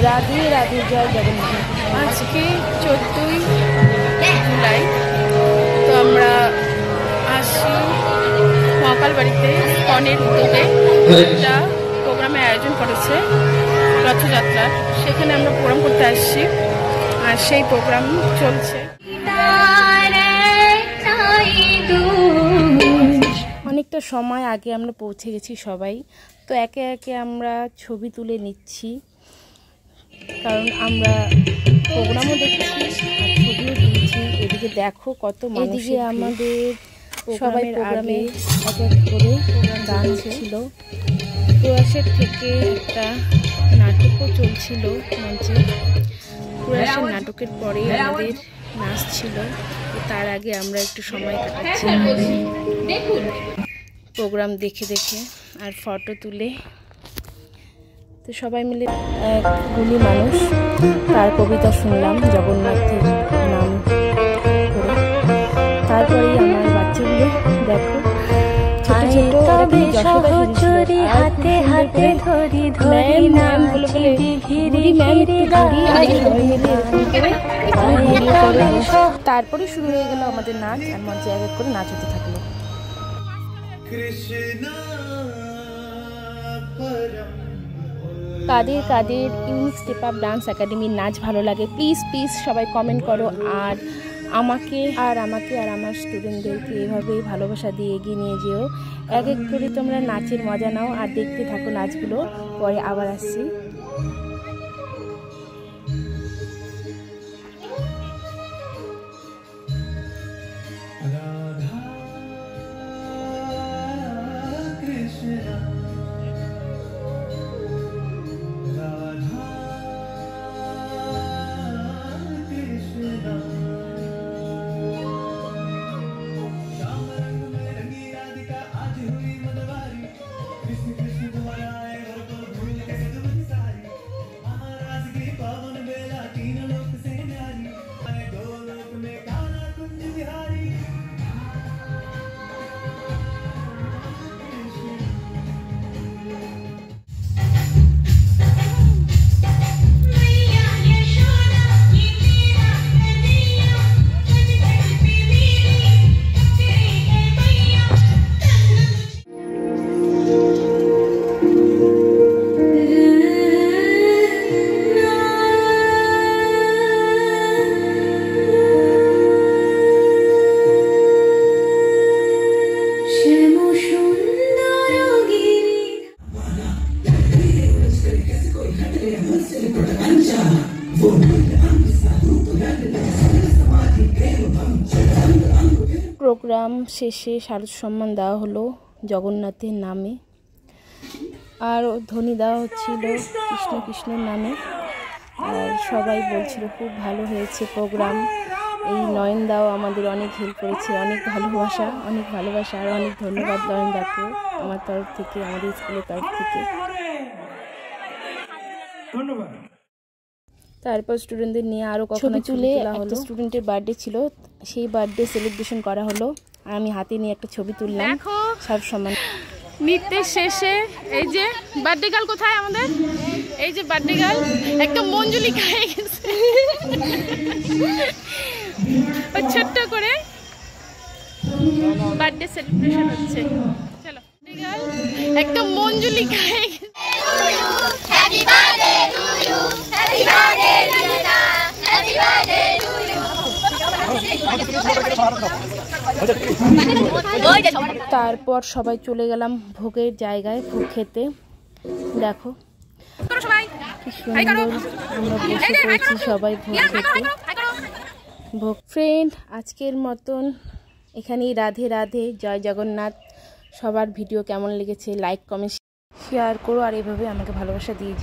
রাধে রাধে, জয় জগন্নাথ। আজকে 14ই জুলাই, তো আমরা আসছি মহাকাল বাড়িতে কনের উদ্যোগে একটা প্রোগ্রামের আয়োজন করেছে রথযাত্রার, সেখানে আমরা প্রোগ্রাম করতে আসছি আর সেই প্রোগ্রাম চলছে। অনেকটা সময় আগে আমরা পৌঁছে গেছি সবাই, তো একে একে আমরা ছবি তুলে নিচ্ছি, কারণ আমরা প্রোগ্রামও দেখছি আর ছবিও তুলছি। এদিকে দেখো কত মানুষ, আমাদের সবাই প্রোগ্রামে এক এক করে গান ছিল। প্রয়াসের থেকে একটা নাটকও চলছিল মঞ্চে। প্রয়াসের নাটকের পরে আমাদের নাচ ছিল, তো তার আগে আমরা একটু সময় কাটাচ্ছি প্রোগ্রাম দেখে দেখে আর ফটো তুলে। তো সবাই মিলে এক গুণী মানুষ, তার কবিতা শুনলাম জগন্নাথের নাম করে। তারপরেই আমার বাচ্চাগুলো দেখো ছোট ছোট হাতে হাতে ধরি ধরি নাম বলে বলে ঘুরি ম্যাম ঘুরি, আর সবাই মিলে এরকম করে তারপরে শুরু হয়ে গেল আমাদের নাচ, আর মঞ্চে এক এক করে নাচ হতে থাকলো। কাদের কাদের ইউনিক স্টেপ আপ ডান্স একাডেমির নাচ ভালো লাগে প্লিজ প্লিজ সবাই কমেন্ট করো, আর আমাকে আর আমার স্টুডেন্টদেরকে এভাবেই ভালোবাসা দিয়ে এগিয়ে নিয়ে যেও। এক এক করে তোমরা নাচের মজা নাও আর দেখতে থাকো নাচগুলো, পরে আবার আসছি। প্রোগ্রাম শেষে শারদ সম্মান দেওয়া হলো জগন্নাথের নামে, আর ধ্বনি দেওয়া হচ্ছিল কৃষ্ণ কৃষ্ণের নামে। আর সবাই বলছিল খুব ভালো হয়েছে প্রোগ্রাম। এই নয়নদাও আমাদের অনেক হেল্প করেছে, অনেক ভালোবাসা আর অনেক ধন্যবাদ নয়নদাকেও আমার তরফ থেকে, আমাদের স্কুলের তরফ থেকে ধন্যবাদ। তারপর স্টুডেন্টদের নিয়ে আরও কখনো তুলে একটা স্টুডেন্টের বার্থডে ছিল, সেই বার্থডে সেলিব্রেশন করা হলো, আর আমি হাতে নিয়ে একটা ছবি তুললাম সব সমান। নৃত্যের শেষে এই যে বার্থডে গার্ল কোথায় আমাদের, এই যে বার্থডে গার্ল একদম মঞ্জুলিকা হয়ে গেছে, ছোট্ট করে বার্থডে সেলিব্রেশন হচ্ছে। চলো একদম মঞ্জুলিকা হয়ে গেছে। Happy birthday to you, happy birthday Rina, happy birthday to you. তারপর সবাই চলে গেলাম ভোগের জায়গায় ভোগ খেতে। দেখো কি সুন্দর আমরা বসে পড়েছি সবাই ভোগ খেতে। ভোগ ফ্রেন্ড, আজকের মতন এখানেই রাধে রাধে, জয় জগন্নাথ। সবার ভিডিও কেমন লেগেছে লাইক কমেন্ট শেয়ার করো, আর এভাবে আমাকে ভালোবাসা দিয়ে